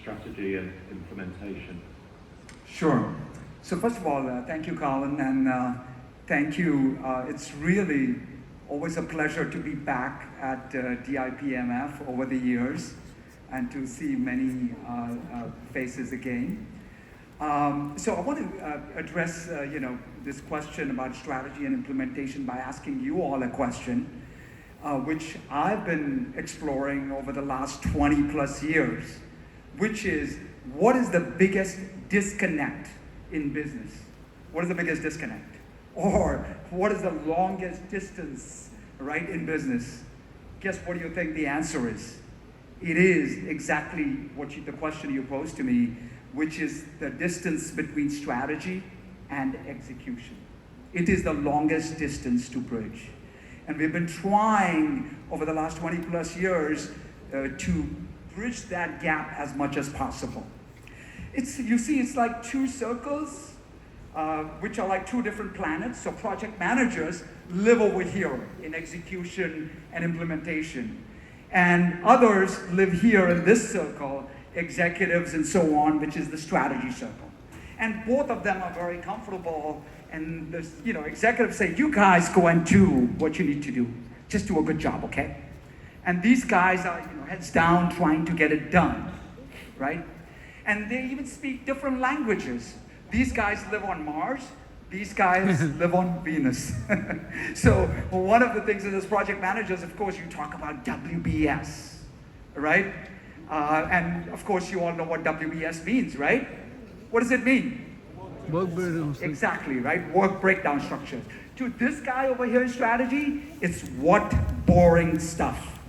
strategy and implementation? Sure. So first of all, thank you, Colin, and thank you. It's really always a pleasure to be back at DIPMF over the years and to see many faces again. So I want to address this question about strategy and implementation by asking you all a question, which I've been exploring over the last 20 plus years, which is, what is the biggest disconnect in business? What is the biggest disconnect? Or what is the longest distance, right, in business? Guess what do you think the answer is? It is exactly the question you posed to me, which is the distance between strategy and execution. It is the longest distance to bridge. And we've been trying over the last 20 plus years to bridge that gap as much as possible. It's like two circles, which are like two different planets. So project managers live over here in execution and implementation. And others live here in this circle, executives and so on, which is the strategy circle. And both of them are very comfortable. And this, executives say, you guys go and do what you need to do. Just do a good job, okay? And these guys are, heads down trying to get it done, right? And they even speak different languages. These guys live on Mars. These guys live on Venus. So one of the things as project managers, of course, you talk about WBS, right? And of course, you all know what WBS means, right? What does it mean? Work breakdown. Exactly, right? Work breakdown structures. To this guy over here in strategy, it's what boring stuff,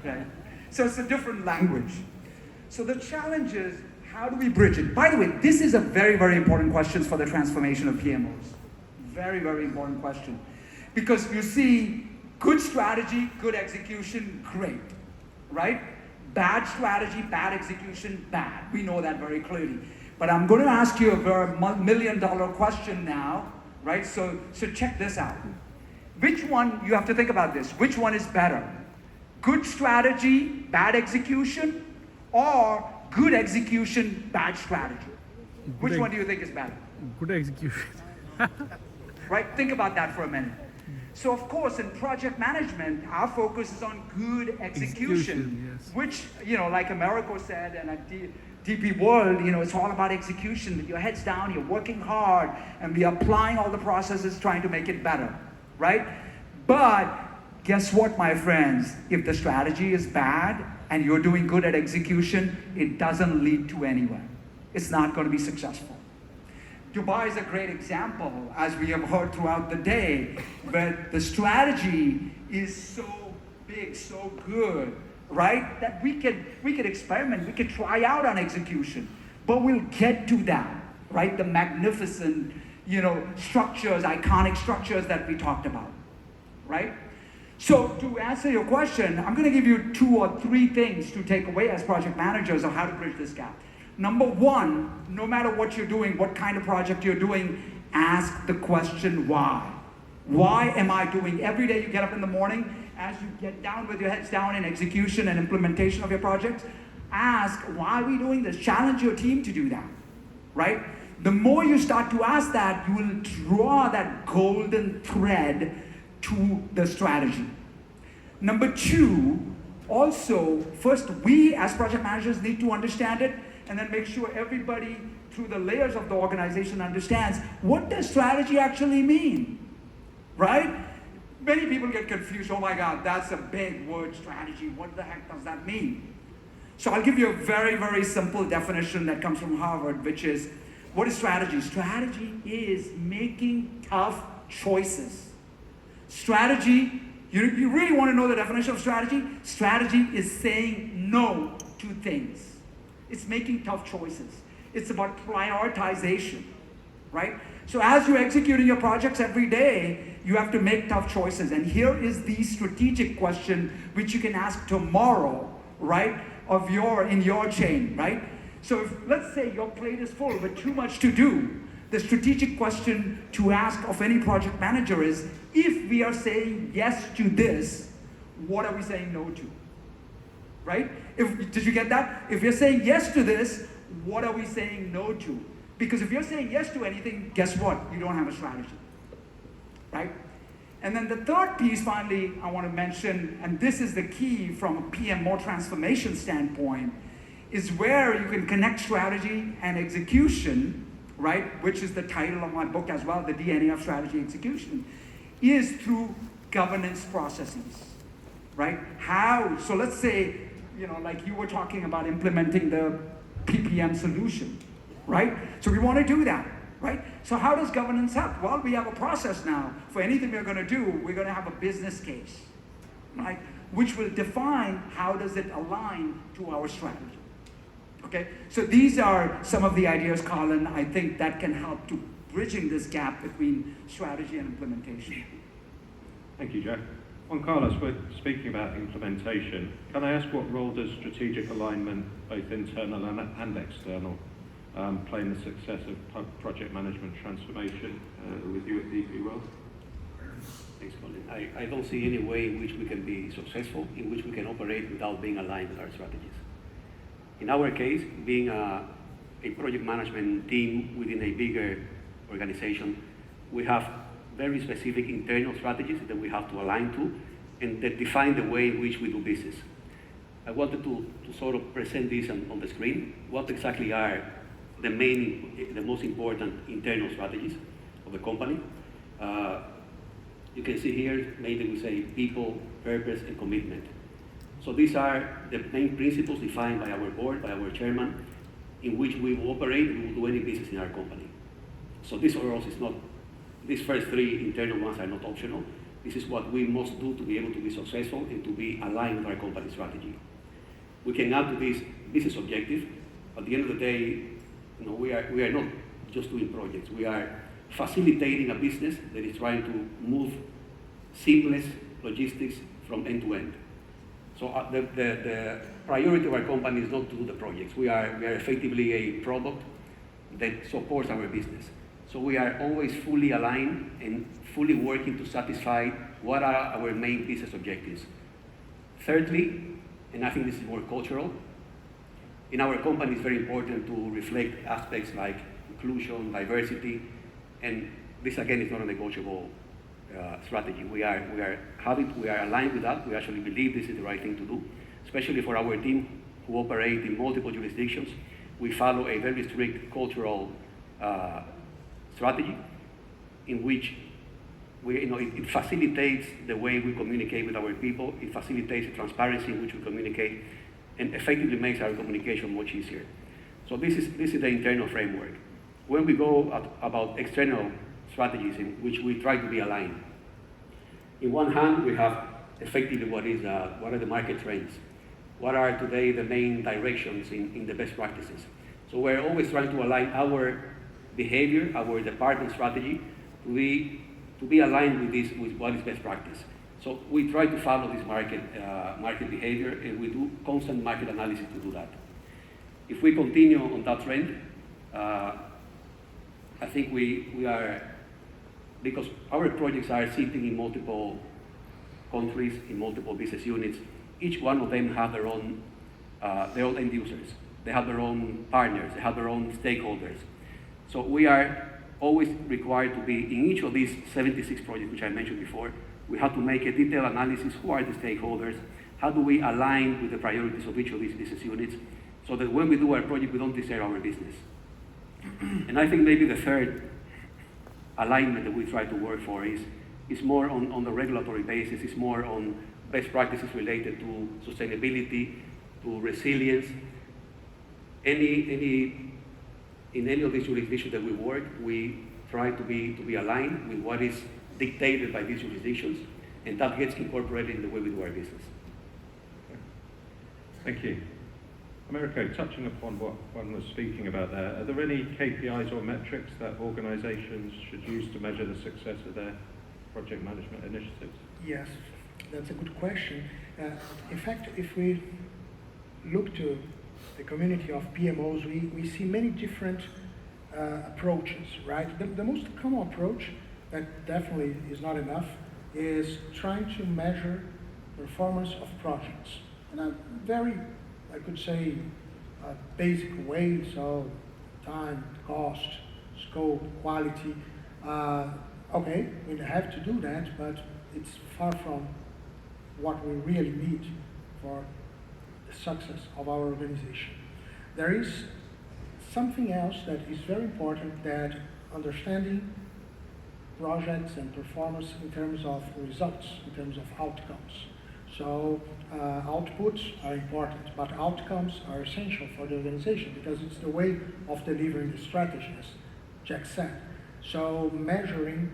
right? So it's a different language. So the challenge is, how do we bridge it? By the way, this is a very, very important question for the transformation of PMOs. Very, very important question. Because you see, good strategy, good execution, great, right? Bad strategy, bad execution, bad. We know that very clearly. But I'm going to ask you a very million-dollar question now, right? So check this out. Which one, you have to think about this, which one is better? Good strategy, bad execution, or good execution, bad strategy? Which one do you think is better? Good execution. Right? Think about that for a minute. So of course, in project management, our focus is on good execution, yes. Which, like Americo said, and at DP World, it's all about execution. Your head's down, you're working hard, and we're applying all the processes, trying to make it better, right? But guess what, my friends? If the strategy is bad and you're doing good at execution, it doesn't lead to anywhere. It's not going to be successful. Dubai is a great example, as we have heard throughout the day, where the strategy is so big, so good, right? That we could experiment, we could try out on execution, but we'll get to that, right? The magnificent, structures, iconic structures that we talked about, right? So to answer your question, I'm going to give you 2 or 3 things to take away as project managers of how to bridge this gap. Number one, no matter what you're doing, what kind of project you're doing, ask the question why. Why am I doing? Every day you get up in the morning, as you get down with your heads down in execution and implementation of your projects, ask, why are we doing this? Challenge your team to do that, right? The more you start to ask that, you will draw that golden thread to the strategy. Number 2, also, first we as project managers need to understand it, and then make sure everybody through the layers of the organization understands, what does strategy actually mean, right? Many people get confused. Oh my God, that's a big word, strategy. What the heck does that mean? So I'll give you a very, very simple definition that comes from Harvard, which is, what is strategy? Strategy is making tough choices. Strategy, you really want to know the definition of strategy? Strategy is saying no to things. It's making tough choices. It's about prioritization, right? So as you're executing your projects every day, you have to make tough choices. And here is the strategic question which you can ask tomorrow, right? In your chain, right? So if, let's say your plate is full with too much to do, the strategic question to ask of any project manager is, if we are saying yes to this, what are we saying no to? right? Did you get that? If you're saying yes to this, what are we saying no to? Because if you're saying yes to anything, guess what? You don't have a strategy, right? And then the third piece, finally, I want to mention, and this is the key from a PMO transformation standpoint, is where you can connect strategy and execution, right? Which is the title of my book as well, The DNA of Strategy Execution, is through governance processes, right? How, so let's say, like you were talking about implementing the PPM solution, right? So we want to do that, right? So how does governance help? Well, we have a process now. For anything we're going to do, we're going to have a business case, right? Which will define how does it align to our strategy. Okay, so these are some of the ideas, Colin, I think that can help to bridging this gap between strategy and implementation. Thank you, Jack. Juan Carlos, we're speaking about implementation. Can I ask what role does strategic alignment, both internal and external, play in the success of project management transformation with you at DP World? Thanks, Colin. I don't see any way in which we can be successful, in which we can operate without being aligned with our strategies. In our case, being a project management team within a bigger organization, we have very specific internal strategies that we have to align to and that define the way in which we do business. I wanted to sort of present this on the screen. What exactly are the most important internal strategies of the company? You can see here, maybe we say people, purpose, and commitment. So these are the main principles defined by our board, by our chairman, in which we will operate, we will do any business in our company. So this for us is not, these first three internal ones are not optional. This is what we must do to be able to be successful and to be aligned with our company strategy. We can add to this business objective. At the end of the day, we are not just doing projects. We are facilitating a business that is trying to move seamless logistics from end to end. So the priority of our company is not to do the projects. We are effectively a product that supports our business. So we are always fully aligned and fully working to satisfy what are our main business objectives. Thirdly, and I think this is more cultural, in our company it's very important to reflect aspects like inclusion, diversity, and this again is not a negotiable strategy. We are aligned with that. We actually believe this is the right thing to do, especially for our team who operate in multiple jurisdictions. We follow a very strict cultural strategy in which it facilitates the way we communicate with our people. It facilitates the transparency in which we communicate and effectively makes our communication much easier. So this is the internal framework. When we go about external strategies in which we try to be aligned. In one hand, we have effectively what are the market trends? What are today the main directions in the best practices? So we're always trying to align our behavior, our department strategy to be aligned with what is best practice. So we try to follow this market behavior, and we do constant market analysis to do that. If we continue on that trend, I think we are, because our projects are sitting in multiple countries, in multiple business units, each one of them have their own end users. They have their own partners, they have their own stakeholders. So we are always required to be, in each of these 76 projects, which I mentioned before, we have to make a detailed analysis, who are the stakeholders, how do we align with the priorities of each of these business units, so that when we do our project, we don't disturb our business. And I think maybe the third alignment that we try to work for is more on the regulatory basis, is more on best practices related to sustainability, to resilience. In any of these jurisdictions that we work, we try to be aligned with what is dictated by these jurisdictions, and that gets incorporated in the way we do our business. Thank you. Americo, touching upon what one was speaking about there, are there any KPIs or metrics that organizations should use to measure the success of their project management initiatives? Yes, that's a good question. In fact, if we look to the community of PMOs, we see many different approaches, right? The most common approach, that definitely is not enough, is trying to measure performance of projects. in a very, I could say, basic way. So time, cost, scope, quality. Okay, we have to do that, but it's far from what we really need for the success of our organization. There is something else that is very important, that understanding projects and performance in terms of results, in terms of outcomes. So outputs are important, but outcomes are essential for the organization because it's the way of delivering the strategy, as Jack said. So measuring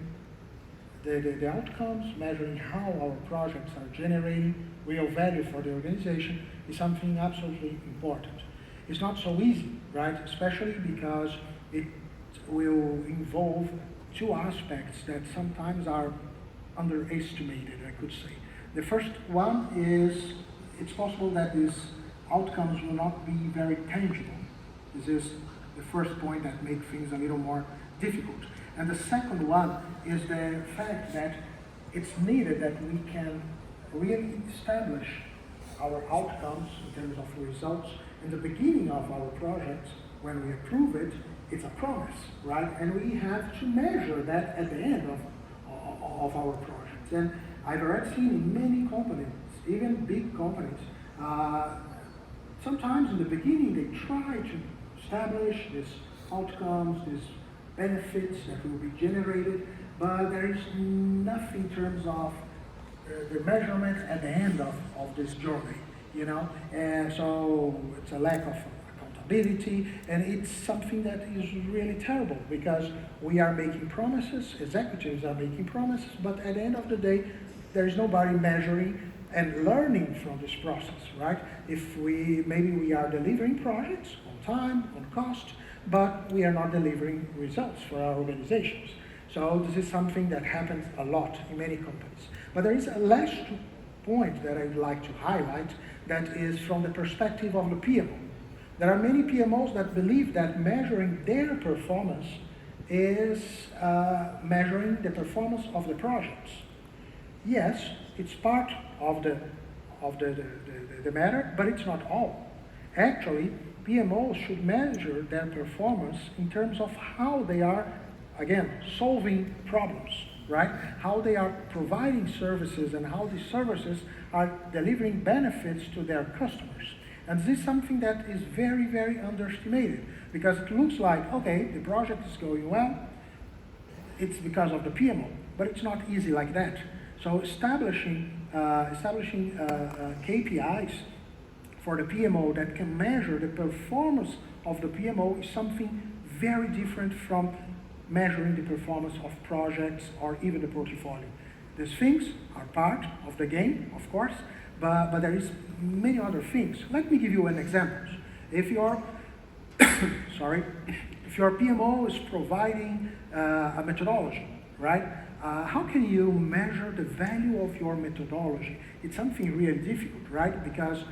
the outcomes, measuring how our projects are generating real value for the organization is something absolutely important. It's not so easy, right? Especially because it will involve two aspects that sometimes are underestimated, I could say. The first one is it's possible that these outcomes will not be very tangible. This is the first point that makes things a little more difficult. And the second one is the fact that it's needed that we can really establish our outcomes in terms of results in the beginning of our project. When we approve it, it's a promise, right? And we have to measure that at the end of our project. And I've already seen in many companies, even big companies, sometimes in the beginning they try to establish these outcomes, these benefits that will be generated, but there is nothing in terms of the measurement at the end of this journey, you know? And so it's a lack of accountability, and it's something that is really terrible because we are making promises, executives are making promises, but at the end of the day, there is nobody measuring and learning from this process, right? If maybe we are delivering projects on time, on cost, but we are not delivering results for our organizations. So this is something that happens a lot in many companies. But there is a last point that I'd like to highlight that is from the perspective of the PMO. There are many PMOs that believe that measuring their performance is measuring the performance of the projects. Yes, it's part of the matter, but it's not all. Actually, PMOs should measure their performance in terms of how they are, again, solving problems, right? How they are providing services and how these services are delivering benefits to their customers. And this is something that is very, very underestimated because it looks like, okay, the project is going well, it's because of the PMO, but it's not easy like that. So establishing KPIs for the PMO that can measure the performance of the PMO is something very different from measuring the performance of projects or even the portfolio. These things are part of the game, of course, but there is many other things. Let me give you an example. If your if your PMO is providing a methodology, right? How can you measure the value of your methodology? It's something really difficult, right? Because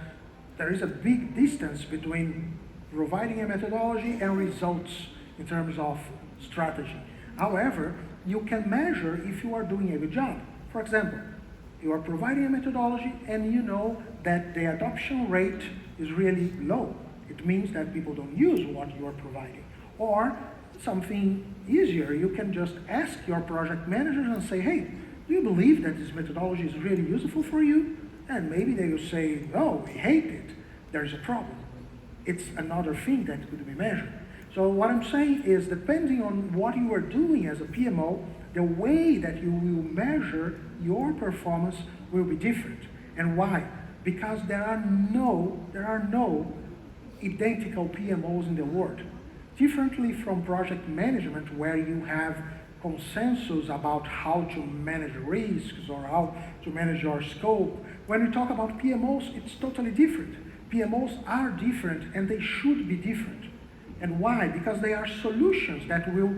there is a big distance between providing a methodology and results in terms of strategy. However, you can measure if you are doing a good job. For example, you are providing a methodology and you know that the adoption rate is really low. It means that people don't use what you are providing. Or something easier, you can just ask your project managers and say, hey, do you believe that this methodology is really useful for you? And maybe they will say, no, we hate it. There's a problem. It's another thing that could be measured. So what I'm saying is, depending on what you are doing as a PMO, the way that you will measure your performance will be different. And why? Because there are no identical PMOs in the world. Differently from project management, where you have consensus about how to manage risks or how to manage your scope. When we talk about PMOs, it's totally different. PMOs are different and they should be different. And why? Because they are solutions that will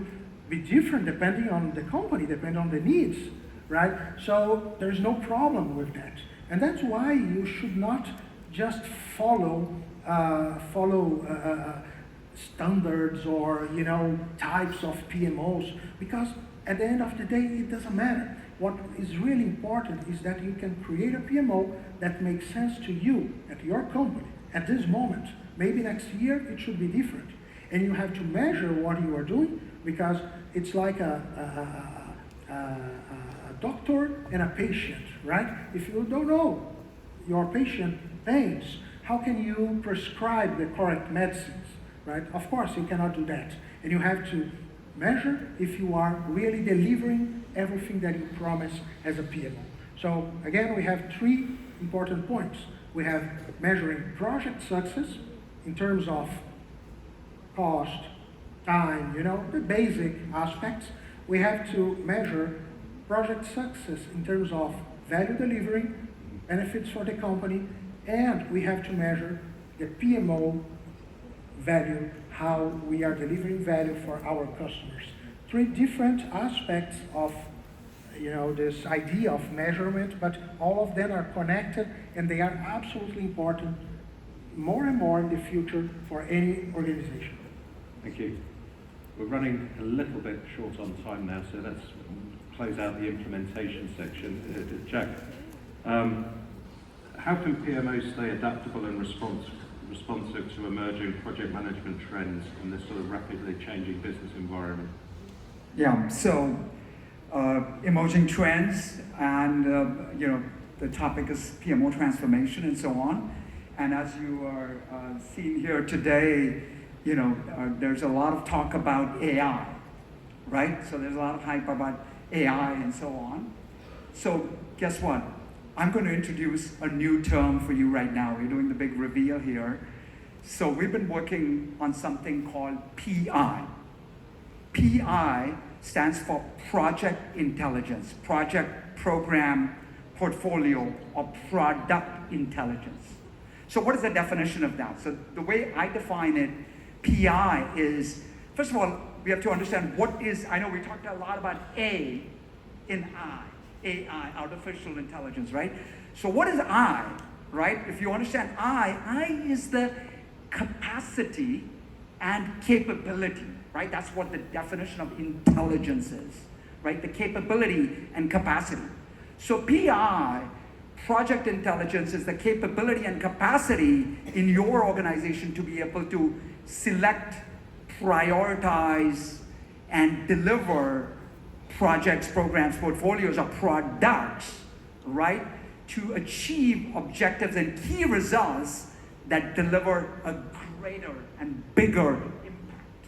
be different depending on the company, depending on the needs, right? So there's no problem with that. And that's why you should not just follow standards or types of PMOs, because at the end of the day it doesn't matter. what is really important is that you can create a PMO that makes sense to you at your company at this moment. Maybe next year it should be different. And you have to measure what you are doing, because it's like a doctor and a patient, right? If you don't know your patient pains, how can you prescribe the correct medicines, right? Of course, you cannot do that. And you have to measure if you are really delivering everything that you promise as a PMO. So again, we have three important points. We have measuring project success in terms of cost, time, the basic aspects. We have to measure project success in terms of value delivery, benefits for the company, and we have to measure the PMO value, how we are delivering value for our customers. Three different aspects of this idea of measurement, but all of them are connected and they are absolutely important more and more in the future for any organization. Thank you. We're running a little bit short on time now, so let's close out the implementation section. Jack, how can PMOs stay adaptable and responsive to emerging project management trends in this sort of rapidly changing business environment? Yeah, so emerging trends and, the topic is PMO transformation and so on. And as you are seeing here today, there's a lot of talk about AI, right? So there's a lot of hype about AI and so on. So guess what? I'm going to introduce a new term for you right now. We're doing the big reveal here. So we've been working on something called PI. PI stands for Project Intelligence, Project Program Portfolio or Product Intelligence. So what is the definition of that? So the way I define it, PI is, first of all, we have to understand what is, I know we talked a lot about A in I, AI, artificial intelligence, right? So what is I, right? If you understand I is the capacity and capability, right? That's what the definition of intelligence is, right? The capability and capacity. So PI, project intelligence, is the capability and capacity in your organization to be able to select, prioritize, and deliver projects, programs, portfolios, or products, right? To achieve objectives and key results that deliver a greater and bigger impact.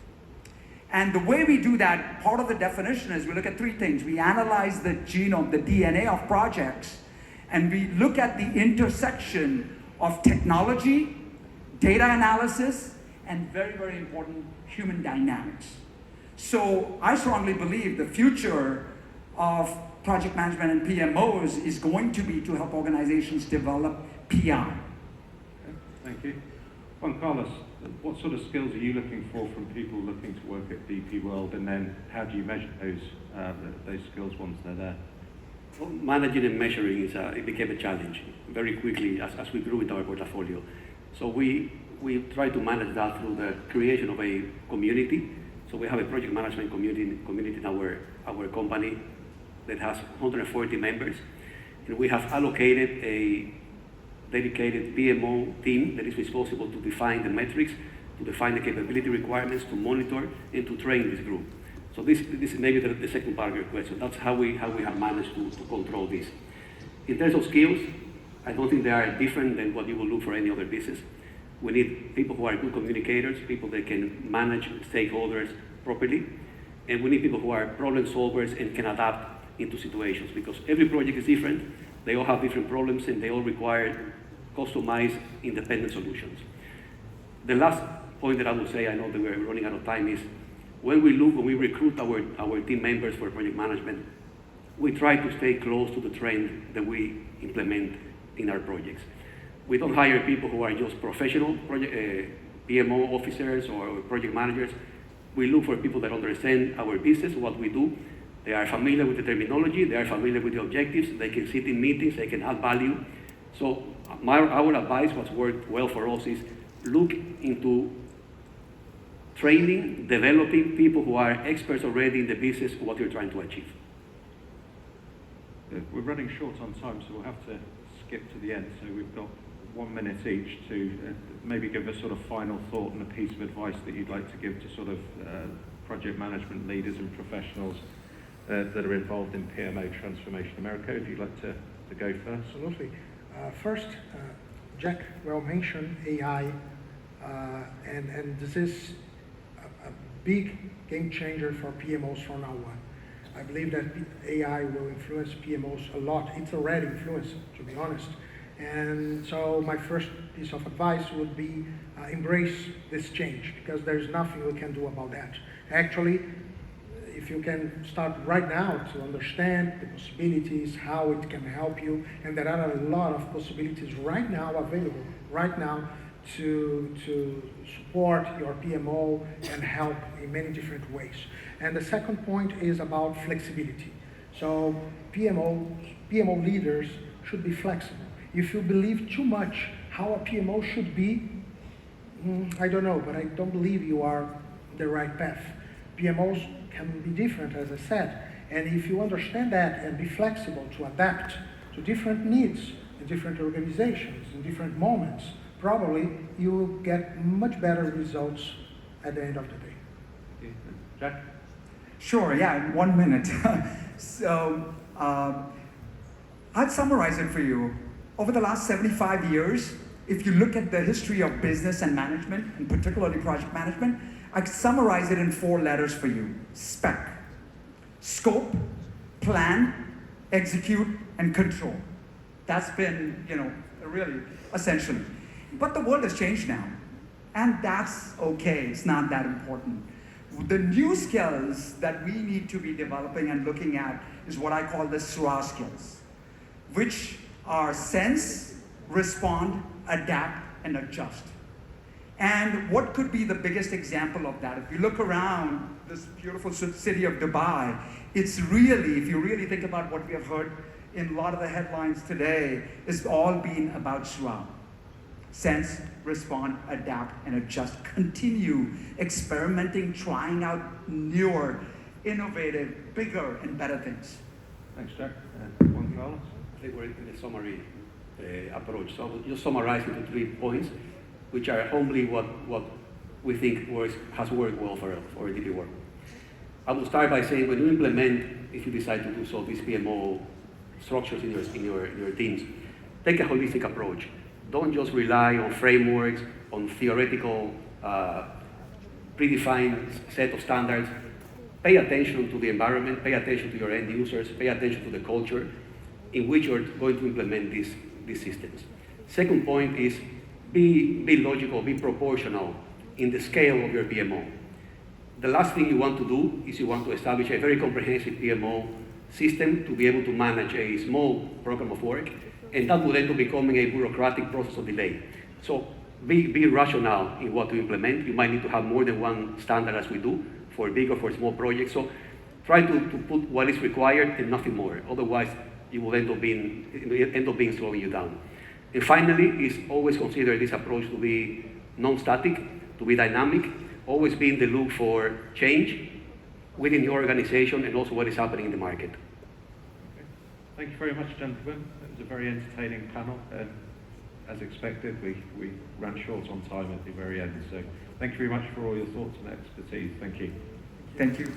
And the way we do that, part of the definition is we look at three things. We analyze the genome, the DNA of projects, and we look at the intersection of technology, data analysis, and very, very important, human dynamics. So I strongly believe the future of project management and PMOs is going to be to help organizations develop PI. Okay, thank you. Juan Carlos, what sort of skills are you looking for from people looking to work at DP World, and then how do you measure those skills once they're there? Well, managing and measuring it became a challenge very quickly as we grew with our portfolio. So we try to manage that through the creation of a community. So we have a project management community in our company that has 140 members, and we have allocated a dedicated PMO team that is responsible to define the metrics, to define the capability requirements, to monitor, and to train this group. So this is maybe the second part of your question. That's how we have managed to control this. In terms of skills, I don't think they are different than what you will look for any other business. We need people who are good communicators, people that can manage stakeholders properly, and we need people who are problem solvers and can adapt into situations, because every project is different. They all have different problems and they all require customized, independent solutions. The last point that I would say, I know that we're running out of time, is when we recruit our team members for project management, we try to stay close to the trend that we implement in our projects. We don't hire people who are just professional PMO officers or project managers. We look for people that understand our business, what we do. They are familiar with the terminology, they are familiar with the objectives, they can sit in meetings, they can add value. So our advice, what's worked well for us, is look into training, developing people who are experts already in the business of what you're trying to achieve. We're running short on time, so we'll have to skip to the end. So we've got 1 minute each to maybe give a sort of final thought and a piece of advice that you'd like to give to sort of project management leaders and professionals that are involved in PMO transformation. Americo, if you'd like to go first. Absolutely. First, Jack well mentioned AI, and this is a big game changer for PMOs from now on. I believe that AI will influence PMOs a lot. It's already influenced, to be honest. And so my first piece of advice would be embrace this change, because there's nothing we can do about that. Actually, if you can start right now to understand the possibilities, how it can help you, and there are a lot of possibilities right now available, right now, to support your PMO and help in many different ways. And the second point is about flexibility. So PMO leaders should be flexible. If you believe too much how a PMO should be, I don't know, but I don't believe you are the right path. PMOs can be different, as I said, and if you understand that and be flexible to adapt to different needs in different organizations, in different moments, probably you will get much better results at the end of the day. Okay. Jack? Sure, yeah, in 1 minute. So, I'd summarize it for you. Over the last 75 years, if you look at the history of business and management, and particularly project management, I summarize it in 4 letters for you. SPEC. Scope, plan, execute, and control. That's been, really essential. But the world has changed now. And that's okay, it's not that important. The new skills that we need to be developing and looking at is what I call the SRA skills, which are sense, respond, adapt, and adjust. And what could be the biggest example of that? If you look around this beautiful city of Dubai, it's really, if you really think about what we have heard in a lot of the headlines today, it's all been about SRA. Sense, respond, adapt, and adjust. Continue experimenting, trying out newer, innovative, bigger, and better things. Thanks, Jack. Juan Carlos? I think we're in the summary approach. So I'll just summarize into 3 points, which are humbly what we think has worked well for DP work. I will start by saying, when you implement, if you decide to do so, these PMO structures in your teams, take a holistic approach. Don't just rely on frameworks, on theoretical, predefined set of standards. Pay attention to the environment, pay attention to your end users, pay attention to the culture in which you're going to implement these systems. Second point is be logical, be proportional in the scale of your PMO. The last thing you want to do is you want to establish a very comprehensive PMO system to be able to manage a small program of work, and that would end up becoming a bureaucratic process of delay. So be rational in what to implement. You might need to have more than one standard, as we do, for big or for small projects. So try to put what is required and nothing more. Otherwise, it will end up being slowing you down. And finally, is always consider this approach to be non-static, to be dynamic, always be in the look for change within your organization and also what is happening in the market. Okay. Thank you very much, gentlemen. It was a very entertaining panel, and as expected, we ran short on time at the very end. So thank you very much for all your thoughts and expertise. Thank you. Thank you.